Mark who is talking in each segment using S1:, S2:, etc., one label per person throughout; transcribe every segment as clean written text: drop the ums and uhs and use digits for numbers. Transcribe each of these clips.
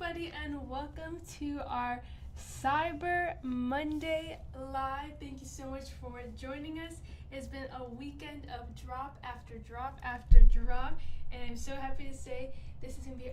S1: everybody, and welcome to our Cyber Monday Live. Thank you so much for joining us. It's been a weekend of drop after drop after drop, and I'm so happy to say this is going to be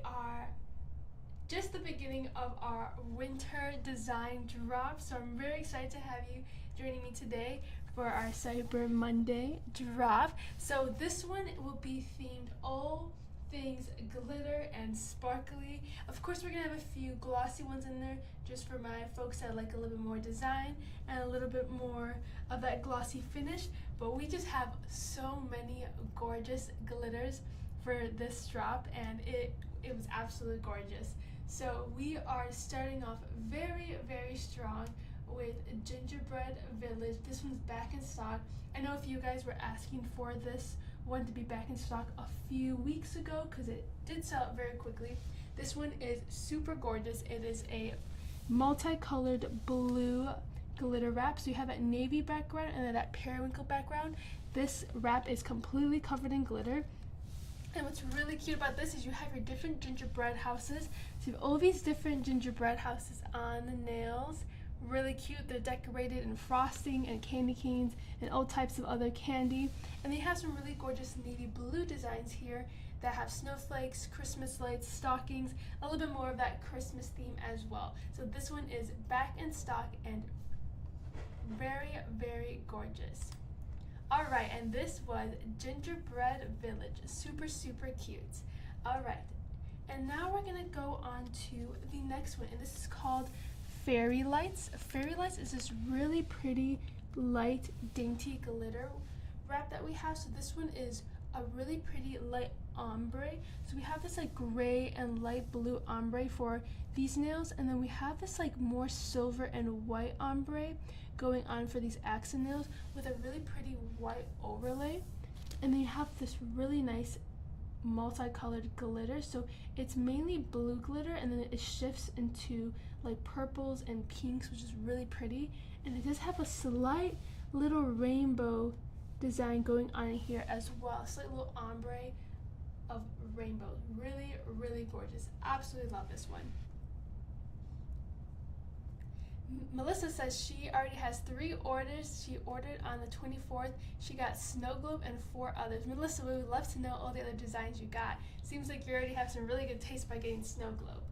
S1: just the beginning of our winter design drop. So I'm very excited to have you joining me today for our Cyber Monday drop. So this one will be themed all things glitter and sparkly. Of course, we're gonna have a few glossy ones in there just for my folks that like a little bit more design and a little bit more of that glossy finish. But we just have so many gorgeous glitters for this drop, and it was absolutely gorgeous. So we are starting off very, very strong with Gingerbread Village. This one's back in stock. I know if you guys were asking for this one to be back in stock a few weeks ago because it did sell out very quickly. This one is super gorgeous. It is a multicolored blue glitter wrap. So you have that navy background and then that periwinkle background. This wrap is completely covered in glitter. And what's really cute about this is you have your different gingerbread houses. So you have all these different gingerbread houses on the nails. Really cute. They're decorated in frosting and candy canes and all types of other candy. And they have some really gorgeous navy blue designs here that have snowflakes, Christmas lights, stockings, a little bit more of that Christmas theme as well. So this one is back in stock and very, very gorgeous. Alright, and this was Gingerbread Village. Super, super cute. Alright, and now we're going to go on to the next one, and this is called Fairy Lights. Fairy Lights is this really pretty, light, dainty glitter wrap that we have. So this one is a really pretty light ombre. So we have this like gray and light blue ombre for these nails, and then we have this like more silver and white ombre going on for these accent nails with a really pretty white overlay. And then you have this really nice multicolored glitter. So it's mainly blue glitter, and then it shifts into like purples and pinks, which is really pretty. And it does have a slight little rainbow design going on in here as well. A slight little ombre of rainbow. Really, really gorgeous. Absolutely love this one. Melissa says she already has 3 orders. She ordered on the 24th. She got Snow Globe and 4 others. Melissa, we would love to know all the other designs you got. Seems like you already have some really good taste by getting Snow Globe.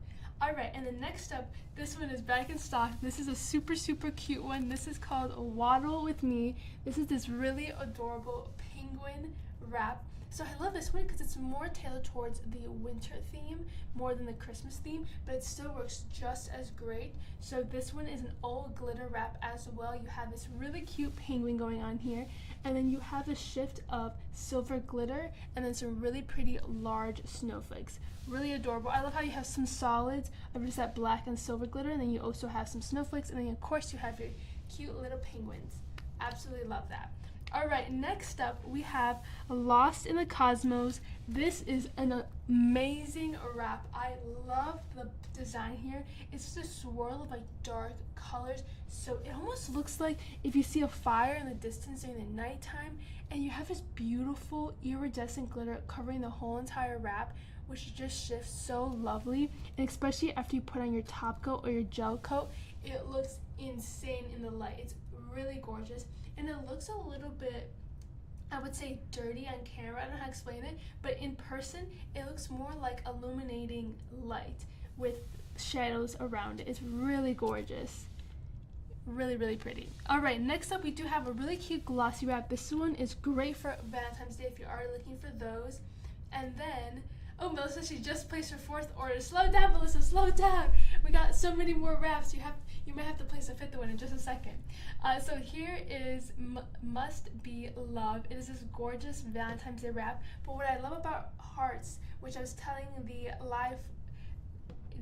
S1: Alright, and then next up, this one is back in stock. This is a super, super cute one. This is called Waddle With Me. This is this really adorable penguin wrap. So I love this one because it's more tailored towards the winter theme more than the Christmas theme, but it still works just as great. So this one is an all glitter wrap as well. You have this really cute penguin going on here, and then you have a shift of silver glitter and then some really pretty large snowflakes. Really adorable. I love how you have some solids of just that black and silver glitter, and then you also have some snowflakes, and then of course you have your cute little penguins. Absolutely love that. Alright, next up we have Lost in the Cosmos. This is an amazing wrap. I love the design here. It's just a swirl of like dark colors. So it almost looks like if you see a fire in the distance during the nighttime, and you have this beautiful iridescent glitter covering the whole entire wrap, which just shifts so lovely. And especially after you put on your top coat or your gel coat, it looks insane in the light. It's really gorgeous. And it looks a little bit, I would say, dirty on camera. I don't know how to explain it, but in person it looks more like illuminating light with shadows around it. It's really gorgeous. Really, really pretty. Alright, next up we do have a really cute glossy wrap. This one is great for Valentine's Day if you're already looking for those. And then, oh, Melissa, she just placed her 4th order. Slow down, Melissa, slow down. We got so many more wraps. You might have to place a 5th one in just a second. So here is Must Be Love. It is this gorgeous Valentine's Day wrap. But what I love about hearts, which I was telling the live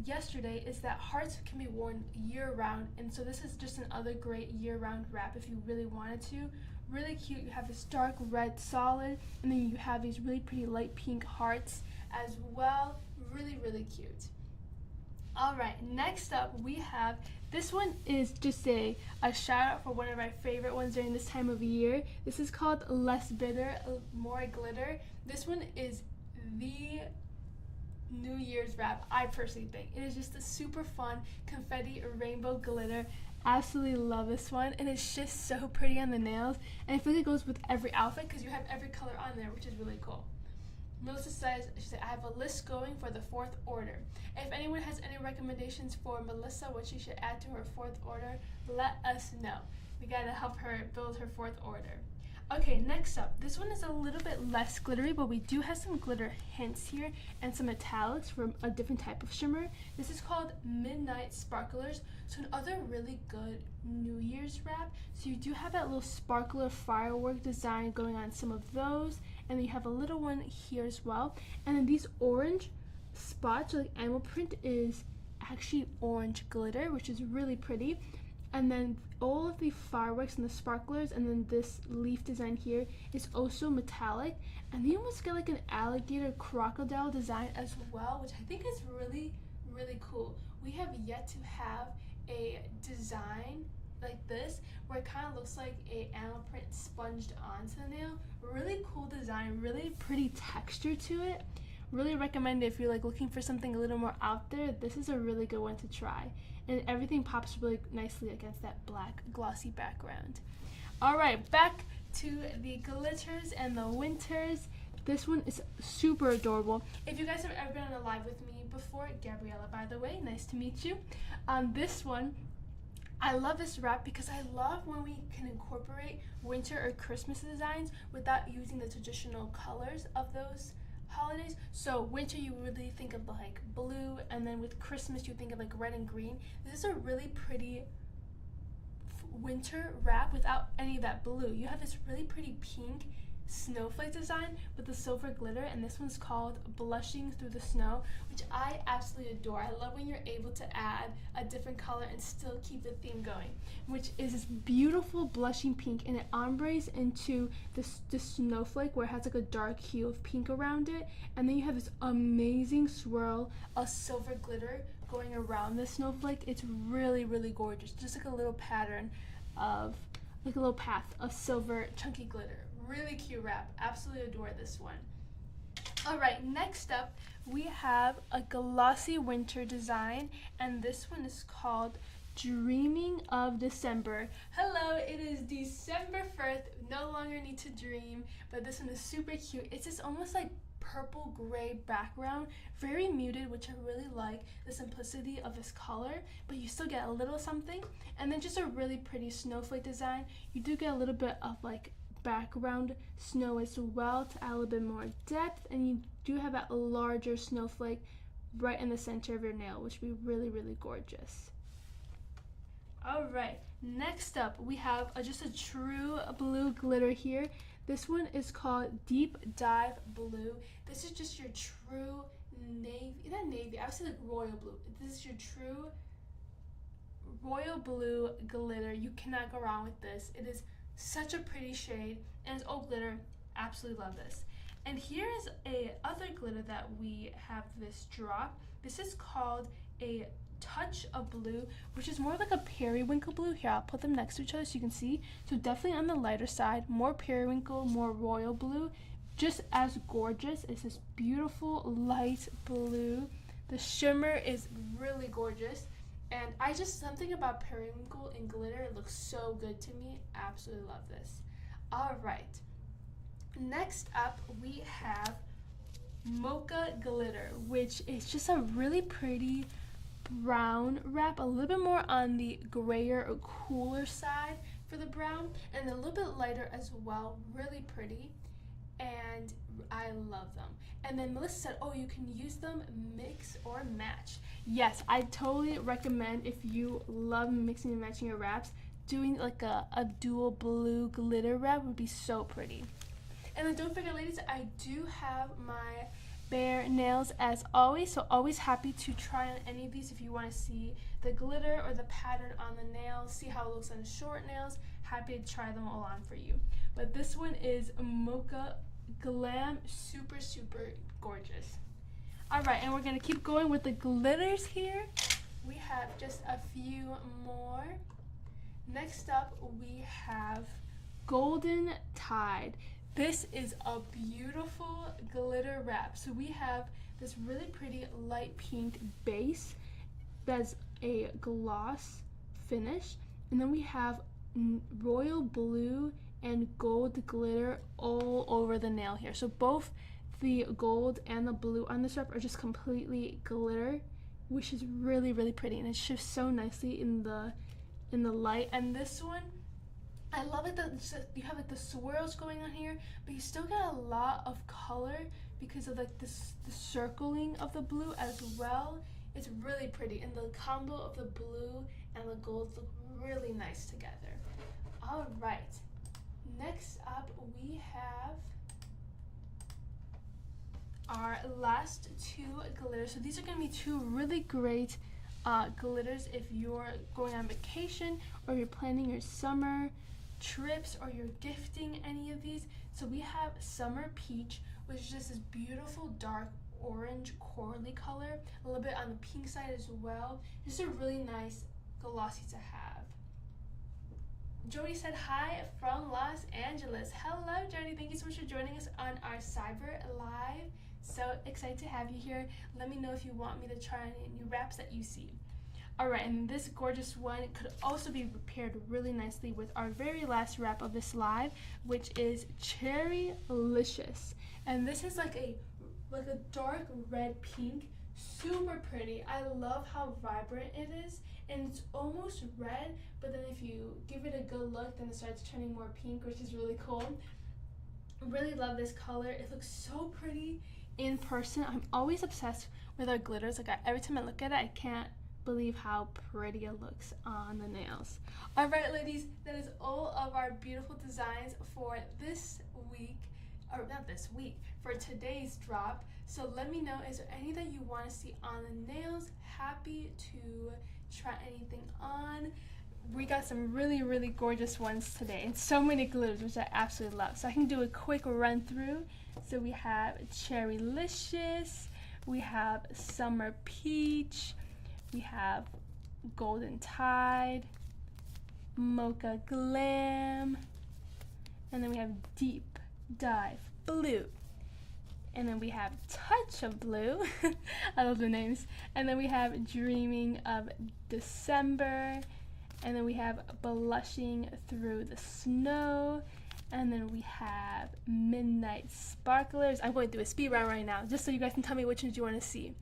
S1: yesterday, is that hearts can be worn year-round. And so this is just another great year-round wrap if you really wanted to. Really cute. You have this dark red solid, and then you have these really pretty light pink hearts as well. Really, really cute. Alright, next up we have, this one is just a shout out for one of my favorite ones during this time of year. This is called Less Bitter, More Glitter. This one is the New Year's wrap, I personally think. It is just a super fun confetti rainbow glitter. Absolutely love this one, and it's just so pretty on the nails, and I feel like it goes with every outfit because you have every color on there, which is really cool. Melissa says, she said, I have a list going for the 4th order. If anyone has any recommendations for Melissa, what she should add to her 4th order, let us know. We gotta help her build her 4th order. Okay, next up, this one is a little bit less glittery, but we do have some glitter hints here and some metallics from a different type of shimmer. This is called Midnight Sparklers. So another really good New Year's wrap. So you do have that little sparkler firework design going on some of those, and then you have a little one here as well. And then these orange spots, so like animal print is actually orange glitter, which is really pretty. And then all of the fireworks and the sparklers, and then this leaf design here is also metallic, and you almost get like an alligator crocodile design as well, which I think is really, really cool. We have yet to have a design like this where it kind of looks like a animal print sponged onto the nail. Really cool design, really pretty texture to it. Really recommend it if you're like looking for something a little more out there. This is a really good one to try, and everything pops really nicely against that black glossy background. All right, back to the glitters and the winters. This one is super adorable. If you guys have ever been on a live with me before, Gabriella, by the way, nice to meet you. This one, I love this wrap because I love when we can incorporate winter or Christmas designs without using the traditional colors of those holidays. So winter, you really think of like blue, and then with Christmas you think of like red and green. This is a really pretty winter wrap without any of that blue. You have this really pretty pink snowflake design with the silver glitter, and this one's called Blushing Through the Snow, which I absolutely adore. I love when you're able to add a different color and still keep the theme going, which is this beautiful blushing pink, and it ombres into this snowflake where it has like a dark hue of pink around it, and then you have this amazing swirl of silver glitter going around the snowflake. It's really, really gorgeous, just like a little pattern of like a little path of silver chunky glitter. Really cute wrap. Absolutely adore this one. All right, next up we have a glossy winter design, and this one is called Dreaming of December. Hello, it is December 1st. No longer need to dream, but this one is super cute. It's just almost like purple gray background, very muted, which I really like the simplicity of this color, but you still get a little something. And then just a really pretty snowflake design. You do get a little bit of like background snow as well to add a little bit more depth, and you do have that larger snowflake right in the center of your nail, which would be really, really gorgeous. All right, next up we have just a true blue glitter here. This one is called Deep Dive Blue. This is just your true navy, not navy, I would say like royal blue. This is your true royal blue glitter. You cannot go wrong with this. It is such a pretty shade, and it's all glitter. Absolutely love this. And here is a other glitter that we have this drop. This is called a Touch of Blue, which is more like a periwinkle blue. Here, I'll put them next to each other so you can see. So definitely on the lighter side, more periwinkle, more royal blue. Just as gorgeous. It's this beautiful light blue. The shimmer is really gorgeous. And something about periwinkle and glitter, it looks so good to me. Absolutely love this. All right. Next up, we have Mocha Glitter, which is just a really pretty brown wrap, a little bit more on the grayer or cooler side for the brown, and a little bit lighter as well. Really pretty, and I love them. And then Melissa said, oh, you can use them mix or match. Yes, I totally recommend, if you love mixing and matching your wraps, doing like a dual blue glitter wrap would be so pretty. And then don't forget, ladies, I do have my bare nails as always, so always happy to try on any of these if you want to see the glitter or the pattern on the nails, see how it looks on short nails. Happy to try them all on for you. But this one is Mocha Glam, super, super gorgeous. All right, and we're gonna keep going with the glitters here. We have just a few more. Next up, we have Golden Tide. This is a beautiful glitter wrap. So we have this really pretty light pink base that's a gloss finish, and then we have royal blue and gold glitter all over the nail here. So both the gold and the blue on this wrap are just completely glitter, which is really, really pretty, and it shifts so nicely in the light. And this one, I love it that you have like the swirls going on here, but you still get a lot of color because of like the circling of the blue as well. It's really pretty, and the combo of the blue and the gold look really nice together. All right, next up we have our last two glitters. So these are going to be two really great glitters if you're going on vacation, or you're planning your summer trips, or you're gifting any of these. So we have Summer Peach, which is just this beautiful dark orange corally color, a little bit on the pink side as well. Just a really nice glossy to have. Jody said hi from Los Angeles. Hello Jody, thank you so much for joining us on our Cyber Live. So excited to have you here. Let me know if you want me to try any new wraps that you see. Alright, and this gorgeous one could also be prepared really nicely with our very last wrap of this live, which is Cherrylicious. And this is like a dark red pink, super pretty. I love how vibrant it is, and it's almost red, but then if you give it a good look, then it starts turning more pink, which is really cool. Really love this color. It looks so pretty in person. I'm always obsessed with our glitters. Like every time I look at it, I can't believe how pretty it looks on the nails. All right, ladies, that is all of our beautiful designs for this week, or not this week, for today's drop. So let me know, is there any that you want to see on the nails? Happy to try anything on. We got some really, really gorgeous ones today, and so many glitters, which I absolutely love. So I can do a quick run through. So we have Cherrylicious, we have Summer Peach, we have Golden Tide, Mocha Glam, and then we have Deep Dive Blue, and then we have Touch of Blue. I love the names. And then we have Dreaming of December, and then we have Blushing Through the Snow, and then we have Midnight Sparklers. I'm going through a speed round right now, just so you guys can tell me which ones you want to see.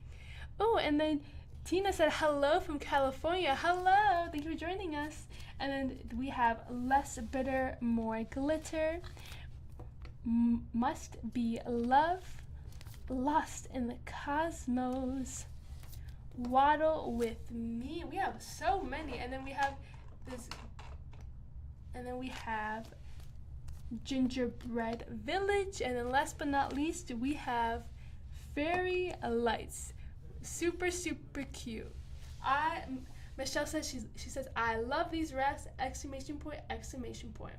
S1: Oh, and then Tina said hello from California. Hello, thank you for joining us. And then we have Less Bitter, More Glitter, Must Be Love, Lost in the Cosmos, Waddle with Me. We have so many. And then we have this, and then we have Gingerbread Village, and then last but not least we have Fairy Lights. Super, super cute. Michelle says she says I love these wraps! Exclamation point, exclamation point.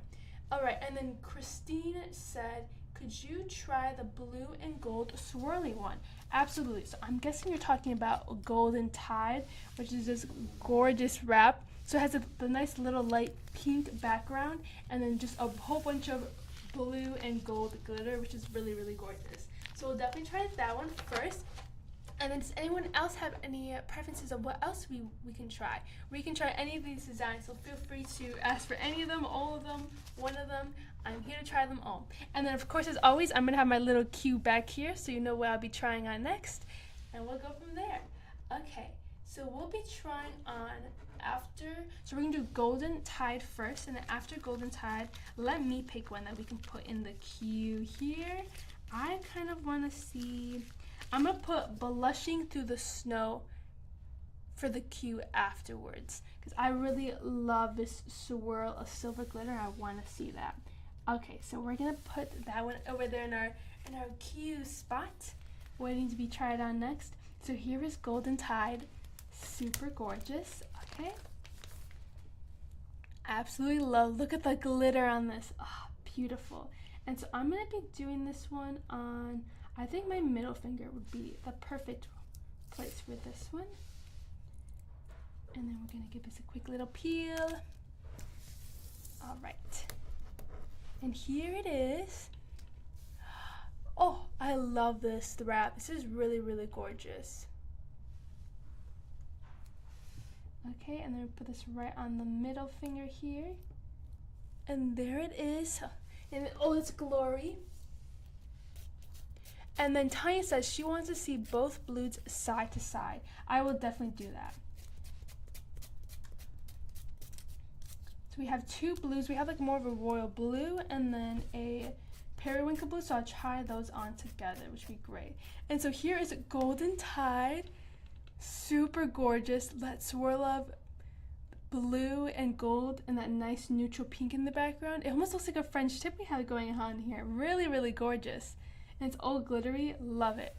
S1: All right, and then Christine said, could you try the blue and gold swirly one? Absolutely. So I'm guessing you're talking about Golden Tide, which is this gorgeous wrap. So it has the nice little light pink background, and then just a whole bunch of blue and gold glitter, which is really, really gorgeous. So we'll definitely try that one first. And then does anyone else have any preferences of what else we can try? We can try any of these designs, so feel free to ask for any of them, all of them, one of them. I'm here to try them all. And then of course, as always, I'm gonna have my little cue back here so you know what I'll be trying on next, and we'll go from there. Okay, so we'll be trying on after, so we're gonna do Golden Tide first, and then after Golden Tide, let me pick one that we can put in the cue here. I kind of wanna see, I'm gonna put Blushing Through the Snow for the cue afterwards, because I really love this swirl of silver glitter. I want to see that. Okay, so we're gonna put that one over there in our cue spot, waiting to be tried on next. So here is Golden Tide, super gorgeous. Okay, absolutely love. Look at the glitter on this. Oh, beautiful. And so I'm gonna be doing this one on, I think my middle finger would be the perfect place for this one. And then we're gonna give this a quick little peel. All right. And here it is. I love this wrap. This is really, really gorgeous. Okay, and then put this right on the middle finger here. And there it is. And oh, it's glory. And then Tanya says she wants to see both blues side to side. I will definitely do that. So we have two blues. We have like more of a royal blue and then a periwinkle blue. So I'll try those on together, which would be great. And so here is Golden Tide. Super gorgeous. That swirl of blue and gold and that nice neutral pink in the background. It almost looks like a French tip we have going on here. Really, really gorgeous. And it's all glittery. Love it.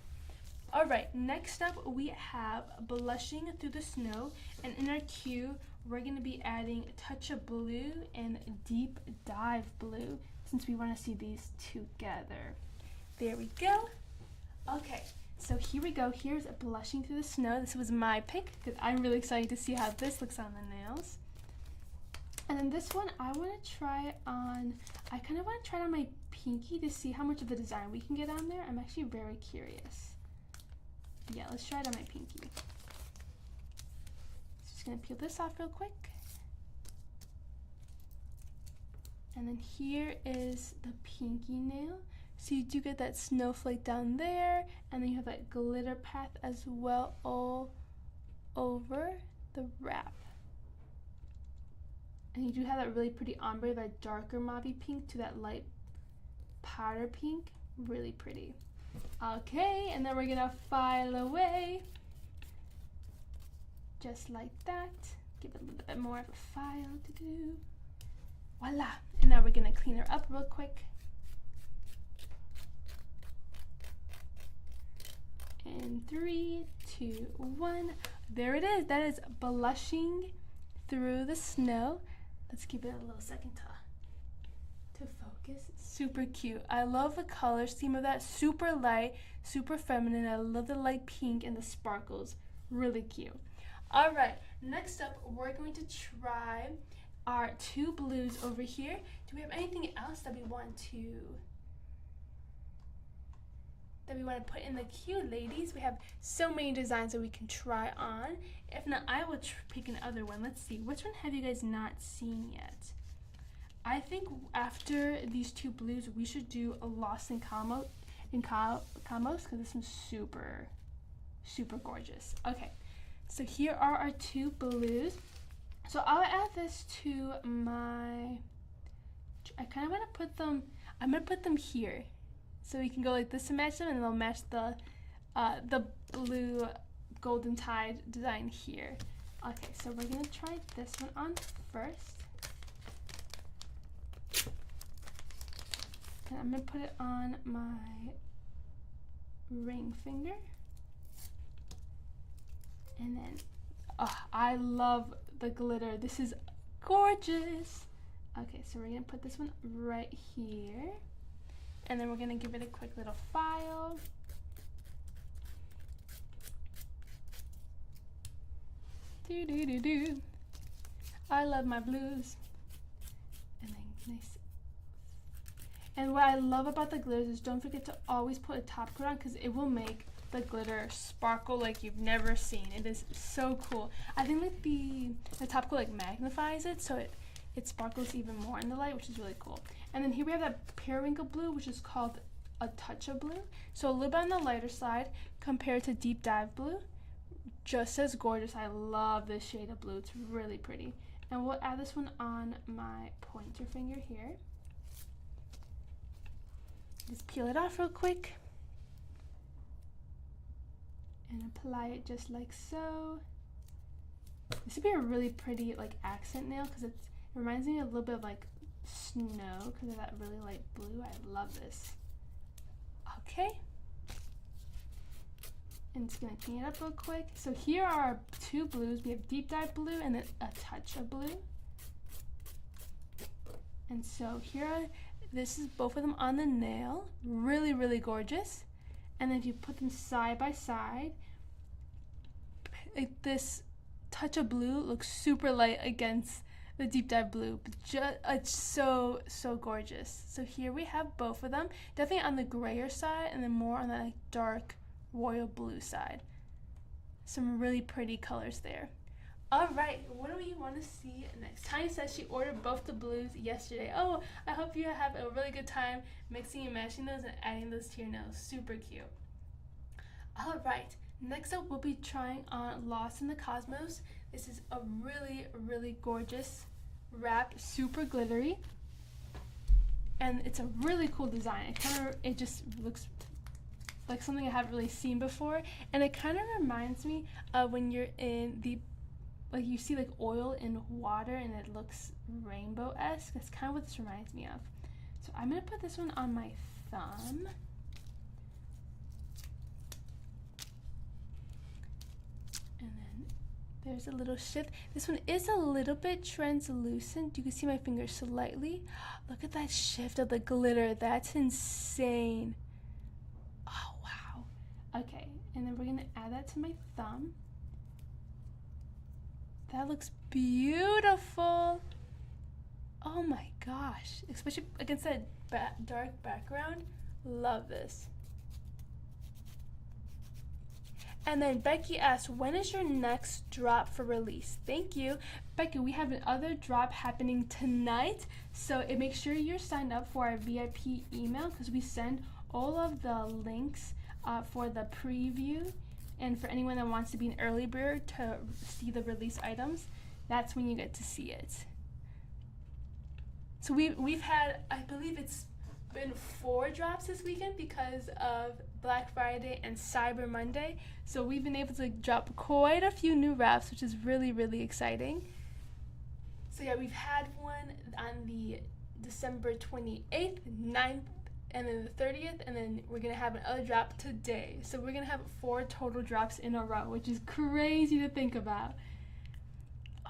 S1: All right, next up we have Blushing Through the Snow. And in our cue, we're going to be adding Touch of Blue and Deep Dive Blue since we want to see these together. There we go. Okay, so here we go. Here's Blushing Through the Snow. This was my pick because I'm really excited to see how this looks on the nails. And then this one, I want to try it on, I kind of want to try it on my pinky to see how much of the design we can get on there. I'm actually very curious. Yeah, let's try it on my pinky. Just going to peel this off real quick. And then here is the pinky nail. So you do get that snowflake down there, and then you have that glitter path as well all over the wrap. And you do have that really pretty ombre, that darker mauvey pink to that light powder pink. Really pretty. Okay, and then we're gonna file away. Just like that. Give it a little bit more of a file to do. Voila. And now we're gonna clean her up real quick. And 3, 2, 1. There it is. That is Blushing Through the Snow. Let's give it a little second to focus. Super cute. I love the color scheme of that. Super light, super feminine. I love the light pink and the sparkles. Really cute. All right, next up, we're going to try our two blues over here. Do we have anything else that we want to put in the queue, ladies? We have so many designs that we can try on. If not, I will pick another one. Let's see. Which one have you guys not seen yet? I think after these two blues, we should do a Lost in Camos because this one's super, super gorgeous. Okay, so here are our two blues. So I'll add this to my, I kind of want to put them, I'm going to put them here. So we can go like this to match them, and they'll match the blue Golden Tide design here. Okay, so we're gonna try this one on first. And I'm gonna put it on my ring finger. And then, oh, I love the glitter. This is gorgeous. Okay, so we're gonna put this one right here. And then we're gonna give it a quick little file. Do do do do. I love my blues. And then nice. And what I love about the glitters is don't forget to always put a top coat on because it will make the glitter sparkle like you've never seen. It is so cool. I think like the top coat like magnifies it so it sparkles even more in the light, which is really cool. And then here we have that periwinkle blue, which is called a touch of blue. So a little bit on the lighter side compared to deep dive blue. Just as gorgeous. I love this shade of blue. It's really pretty. And we'll add this one on my pointer finger here. Just peel it off real quick. And apply it just like so. This would be a really pretty like accent nail because it reminds me a little bit of like snow because of that really light blue. I love this. Okay. And just gonna clean it up real quick. So here are our two blues. We have deep dive blue and then a touch of blue. And so here are, this is both of them on the nail. Really, really gorgeous. And then if you put them side by side, like this touch of blue looks super light against the deep dive blue, but it's so gorgeous. So here we have both of them, definitely on the grayer side and then more on the like dark royal blue side. Some really pretty colors there. All right, what do we want to see next? Tanya says she ordered both the blues yesterday. Oh, I hope you have a really good time mixing and matching those and adding those to your nails. Super cute. All right, next up we'll be trying on Lost in the Cosmos. This is a really gorgeous wrap, super glittery, and it's a really cool design. It just looks like something I haven't really seen before, and it kind of reminds me of when you're in the like you see like oil in water and it looks rainbow-esque. That's kind of what this reminds me of. So I'm gonna put this one on my thumb. And then there's a little shift. This one is a little bit translucent. You can see my finger slightly. Look at that shift of the glitter. That's insane. Oh, wow. Okay, and then we're gonna add that to my thumb. That looks beautiful. Oh my gosh, especially against that dark background. Love this. And then Becky asked, when is your next drop for release? Thank you. Becky, we have another drop happening tonight, so make sure you're signed up for our VIP email because we send all of the links for the preview. And for anyone that wants to be an early bird to see the release items, that's when you get to see it. So we've had, I believe it's been 4 drops this weekend because of Black Friday and Cyber Monday. So we've been able to drop quite a few new wraps, which is really exciting. So yeah, we've had one on the December 28th, 9th, and then the 30th, and then we're gonna have another drop today. So we're gonna have 4 total drops in a row, which is crazy to think about.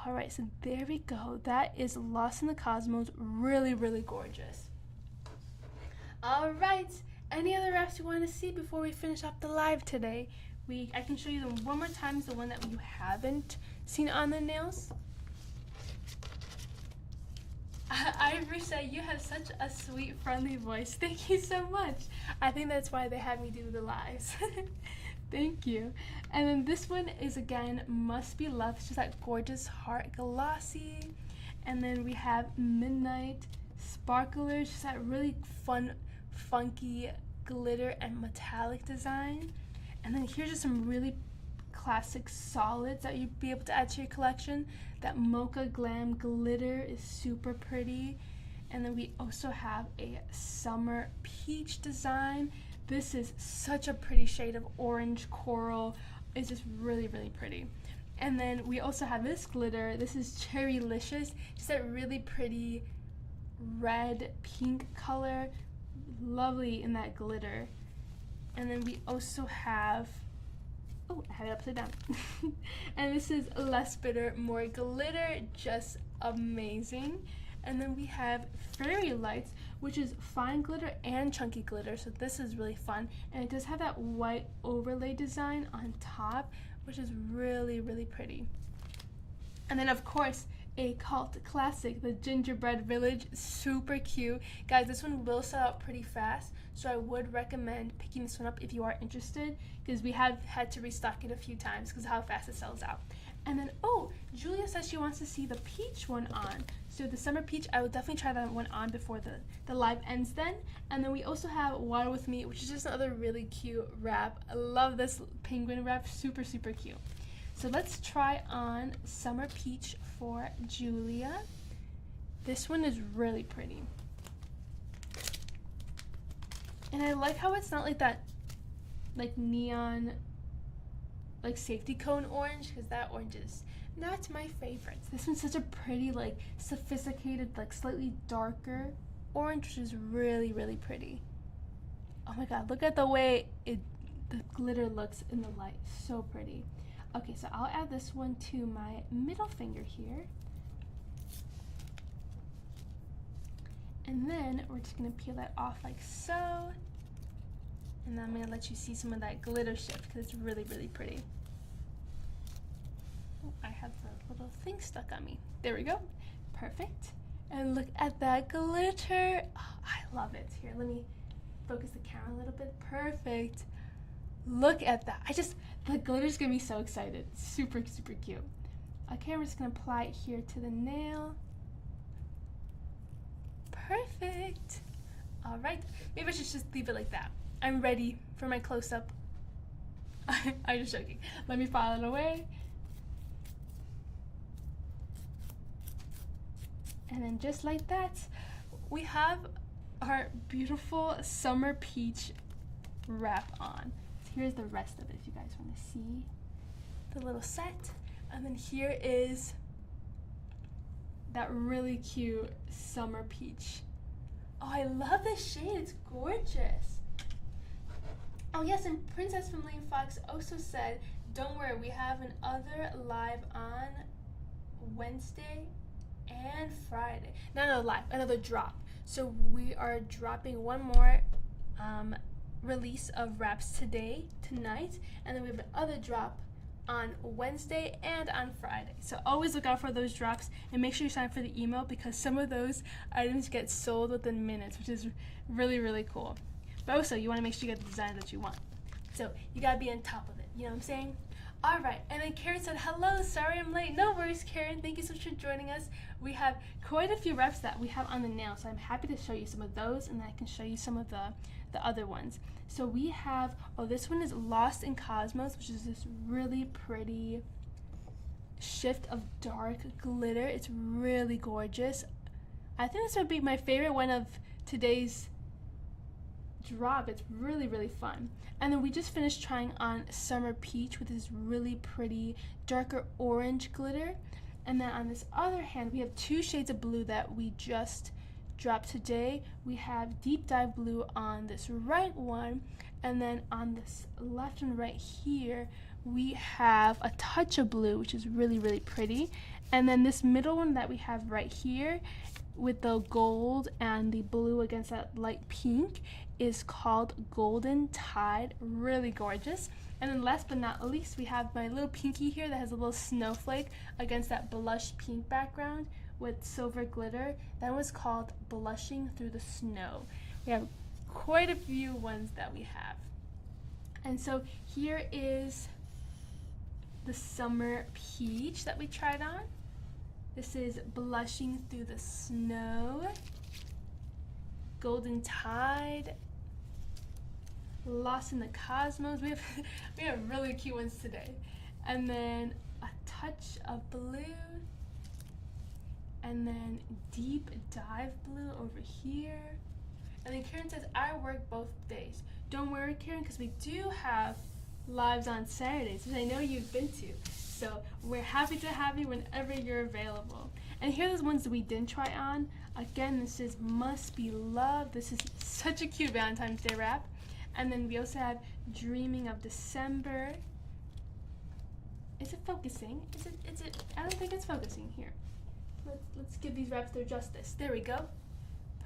S1: All right, so there we go. That is Lost in the Cosmos, really gorgeous. All right, any other wraps you want to see before we finish up the live today? I can show you them one more time, the one that you haven't seen on the nails. Ivory said, you have such a sweet, friendly voice. Thank you so much. I think that's why they had me do the lives. Thank you. And then this one is, again, Must Be Love. It's just that gorgeous heart glossy. And then we have Midnight Sparklers, just that really fun, funky glitter and metallic design. And then here's just some really classic solids that you'd be able to add to your collection. That Mocha Glam glitter is super pretty. And then we also have a summer peach design. This is such a pretty shade of orange coral. It's just really pretty. And then we also have this glitter. This is Cherrylicious, just that really pretty red pink color, lovely in that glitter. And then we also have, oh, I have it upside down. And this is Less Bitter, More Glitter, just amazing. And then we have Fairy Lights, which is fine glitter and chunky glitter, so this is really fun. And it does have that white overlay design on top, which is really pretty. And then of course, a cult classic, the Gingerbread Village, super cute. Guys, this one will sell out pretty fast, so I would recommend picking this one up if you are interested, because we have had to restock it a few times because of how fast it sells out. And then, oh, Julia says she wants to see the peach one on. So the summer peach, I will definitely try that one on before the live ends then. And then we also have Water With Me, which is just another really cute wrap. I love this penguin wrap, super cute. So let's try on Summer Peach for Julia. This one is really pretty. And I like how it's not like that like neon like safety cone orange, because that orange is not my favorite. This one's such a pretty, like sophisticated, like slightly darker orange, which is really pretty. Oh my god, look at the way the glitter looks in the light. So pretty. Okay, so I'll add this one to my middle finger here. And then we're just gonna peel that off like so. And then I'm gonna let you see some of that glitter shift because it's really pretty. Oh, I have the little thing stuck on me. There we go. Perfect. And look at that glitter. Oh, I love it. Here, let me focus the camera a little bit. Perfect. Look at that. The glitter's gonna be so excited. Super, super cute. Okay, I'm just gonna apply it here to the nail. Perfect. All right, maybe I should just leave it like that. I'm ready for my close-up. I'm just joking. Let me file it away. And then just like that, we have our beautiful summer peach wrap on. So here's the rest of it if you guys want to see the little set. And then here is that really cute summer peach. Oh, I love this shade. It's gorgeous. Oh yes, and Princess from Lane Fox also said, don't worry, we have another live on Wednesday and Friday. No, live, another drop. So we are dropping one more release of wraps tonight, and then we have another drop on Wednesday and on Friday. So always look out for those drops and make sure you sign up for the email because some of those items get sold within minutes, which is really, really cool. But also, you want to make sure you get the design that you want. So you gotta be on top of it, you know what I'm saying? All right, and then Karen said, hello, sorry I'm late. No worries, Karen, thank you so much for joining us. We have quite a few reps that we have on the nail, so I'm happy to show you some of those, and then I can show you some of the other ones. So we have, this one is Lost in Cosmos, which is this really pretty shift of dark glitter. It's really gorgeous. I think this would be my favorite one of today's drop. It's really, really fun. And then we just finished trying on Summer Peach with this really pretty darker orange glitter. And then on this other hand, we have two shades of blue that we just dropped today. We have Deep Dive Blue on this right one, and then on this left and right here, we have a touch of blue, which is really, really pretty. And then this middle one that we have right here with the gold and the blue against that light pink is called Golden Tide. Really gorgeous. And then last but not least, we have my little pinky here that has a little snowflake against that blush pink background with silver glitter. That was called Blushing Through the Snow. We have quite a few ones that we have. And so here is the Summer Peach that we tried on. This is Blushing Through the Snow, Golden Tide, Lost in the Cosmos. We have really cute ones today. And then a touch of blue, and then Deep Dive Blue over here. And then Karen says, I work both days. Don't worry, Karen, because we do have lives on Saturdays, which I know you've been to. So we're happy to have you whenever you're available. And here are the ones that we didn't try on. Again, this is Must Be Love. This is such a cute Valentine's Day wrap. And then we also have Dreaming of December. Is it focusing? Is it? I don't think it's focusing here. Let's give these wraps their justice. There we go.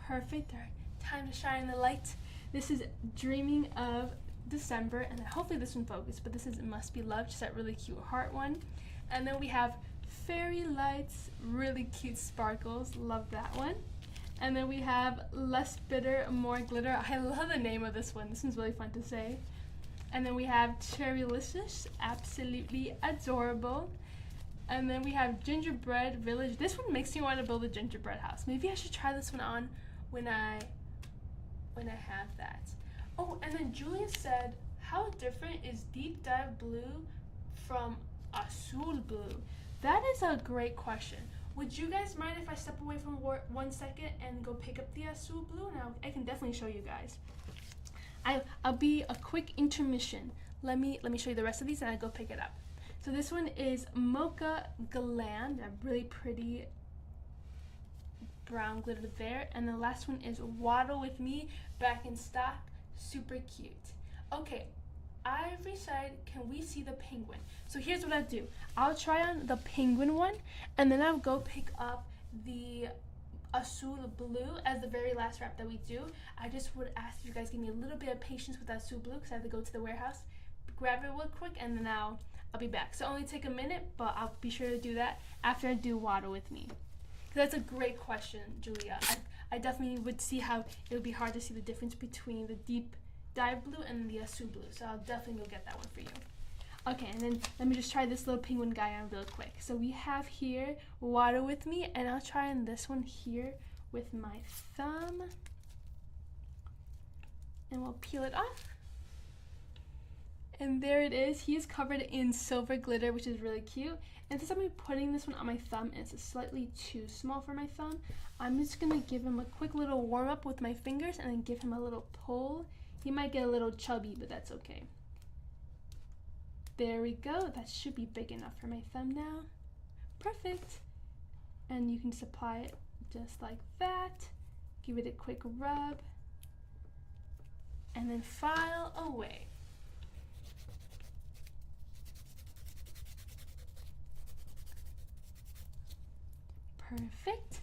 S1: Perfect. All right. Time to shine the light. This is Dreaming of December, and hopefully this one focused, but this is Must Be Love, just that really cute heart one. And then we have Fairy Lights, really cute sparkles. Love that one. And then we have Less Bitter, More Glitter. I love the name of this one. This one's really fun to say. And then we have Cherrylicious, absolutely adorable. And then we have Gingerbread Village. This one makes me want to build a gingerbread house. Maybe I should try this one on when I have that. Oh, and then Julia said, how different is Deep Dive Blue from Azul Blue? That is a great question. Would you guys mind if I step away from 1 second and go pick up the Azul Blue? Now I can definitely show you guys. I'll be a quick intermission. Let me show you the rest of these and I'll go pick it up. So this one is Mocha Gland, a really pretty brown glitter there. And the last one is Waddle With Me, back in stock, super cute. Okay, Ivory side, can we see the penguin? So here's what I'll do. I'll try on the penguin one, and then I'll go pick up the Azul Blue as the very last wrap that we do. I just would ask if you guys give me a little bit of patience with Azul Blue because I have to go to the warehouse, grab it real quick, and then I'll be back. So only take a minute, but I'll be sure to do that after I do Waddle With Me. That's a great question, Julia. I definitely would see how it would be hard to see the difference between the deep dive blue and the azul blue. So I'll definitely go get that one for you. Okay, and then let me just try this little penguin guy on real quick. So we have here water with me, and I'll try on this one here with my thumb. And we'll peel it off. And there it is. He is covered in silver glitter, which is really cute. And since I'm putting this one on my thumb and it's slightly too small for my thumb, I'm just gonna give him a quick little warm up with my fingers and then give him a little pull. He might get a little chubby, but that's okay. There we go. That should be big enough for my thumb now. Perfect. And you can just apply it just like that. Give it a quick rub. And then file away. Perfect.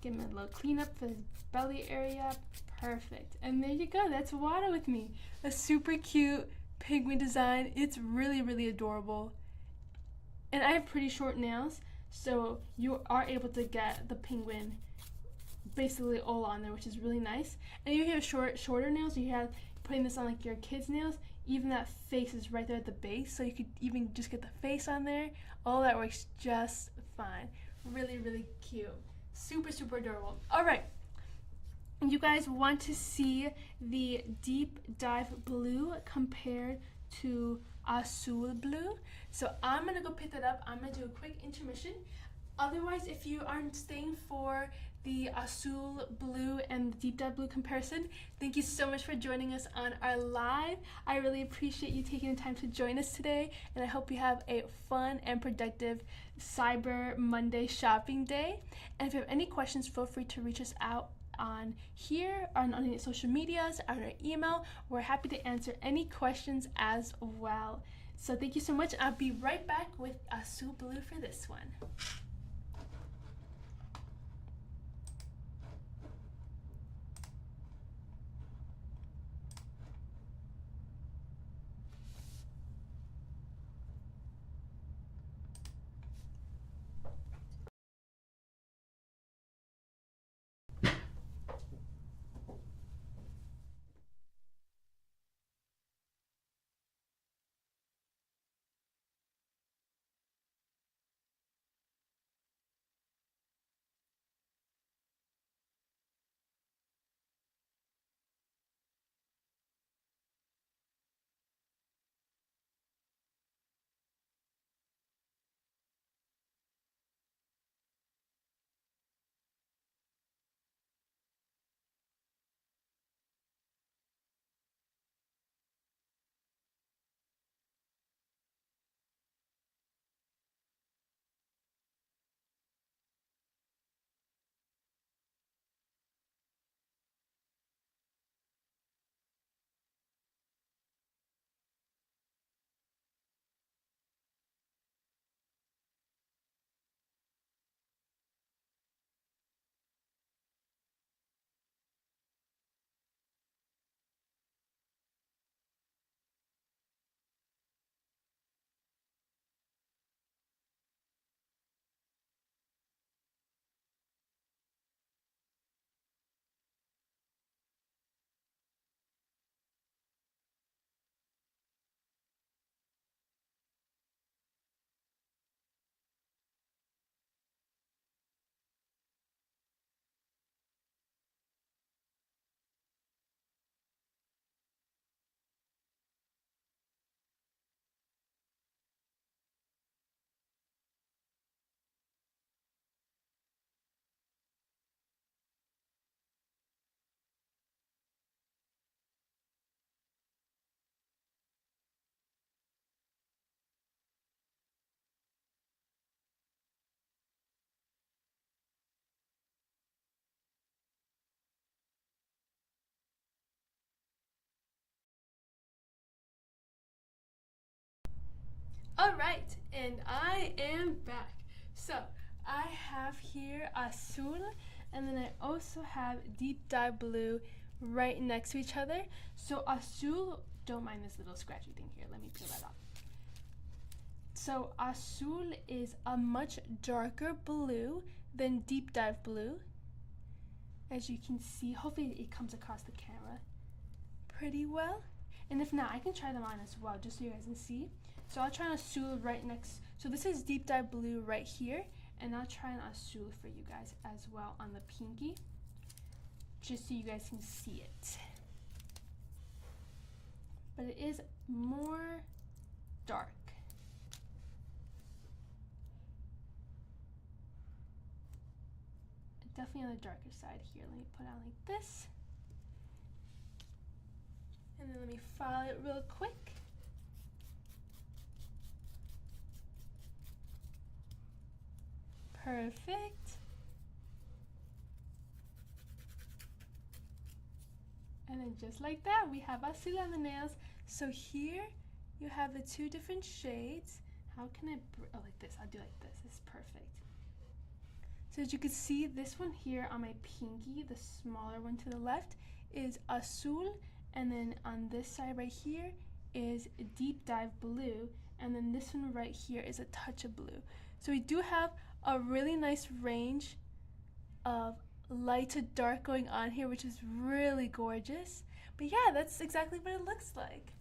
S1: Give him a little cleanup for his belly area. Perfect. And there you go. That's water with me. A super cute penguin design. It's really, really adorable. And I have pretty short nails, so you are able to get the penguin basically all on there, which is really nice. And you have shorter nails, so you have putting this on like your kids' nails, even that face is right there at the base, so you could even just get the face on there. All that works just fine. Really, really cute. Super, super adorable. All right. You guys want to see the deep dive blue compared to azul blue. So I'm gonna go pick that up. I'm gonna do a quick intermission. Otherwise, if you aren't staying for the azul blue and the deep dive blue comparison, thank you so much for joining us on our live. I really appreciate you taking the time to join us today, and I hope you have a fun and productive Cyber Monday shopping day. And if you have any questions, feel free to reach us out on here, on any social medias, on our email. We're happy to answer any questions as well. So thank you so much. I'll be right back with azul blue for this one. All right, and I am back. So I have here azul, and then I also have deep dive blue right next to each other. So azul, don't mind this little scratchy thing here. Let me peel that off. So azul is a much darker blue then Deep Dive Blue. As you can see, hopefully it comes across the camera pretty well. And if not, I can try them on as well, just so you guys can see. So I'll try on Azul right next. So this is Deep Dive Blue right here, and I'll try on Azul for you guys as well on the pinky, just so you guys can see it. But it is more dark. Definitely on the darker side here. Let me put it on like this. And then let me file it real quick. Perfect. And then just like that, we have Azul on the nails. So here you have the two different shades. How can I, oh, like this, I'll do like this, it's perfect. So as you can see, this one here on my pinky, the smaller one to the left, is Azul, and then on this side right here is Deep Dive Blue, and then this one right here is a touch of blue. So we do have a really nice range of light to dark going on here, which is really gorgeous. But yeah, that's exactly what it looks like.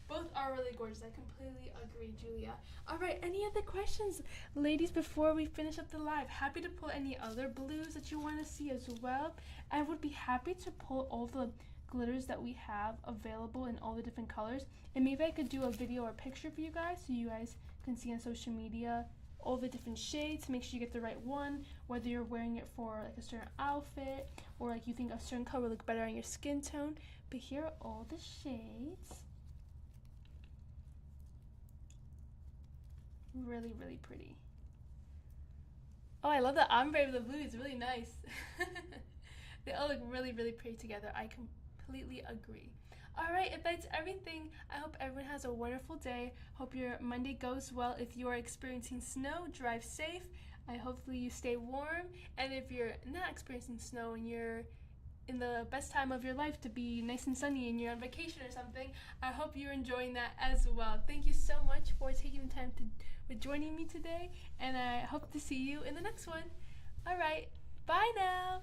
S1: Both are really gorgeous. I completely agree, Julia. All right, any other questions, ladies, before we finish up the live? Happy to pull any other blues that you want to see as well. I would be happy to pull all the glitters that we have available in all the different colors. And maybe I could do a video or picture for you guys so you guys can see on social media all the different shades. Make sure you get the right one, whether you're wearing it for like a certain outfit or like you think a certain color would look better on your skin tone. But here are all the shades. Really, really pretty. Oh, I love the ombre with the blue. It's really nice. They all look really, really pretty together. I completely agree. All right, if that's everything, I hope everyone has a wonderful day. Hope your Monday goes well. If you are experiencing snow, drive safe. Hopefully you stay warm. And if you're not experiencing snow and you're in the best time of your life to be nice and sunny and you're on vacation or something, I hope you're enjoying that as well. Thank you so much for taking the time with joining me today, and I hope to see you in the next one. All right, bye now.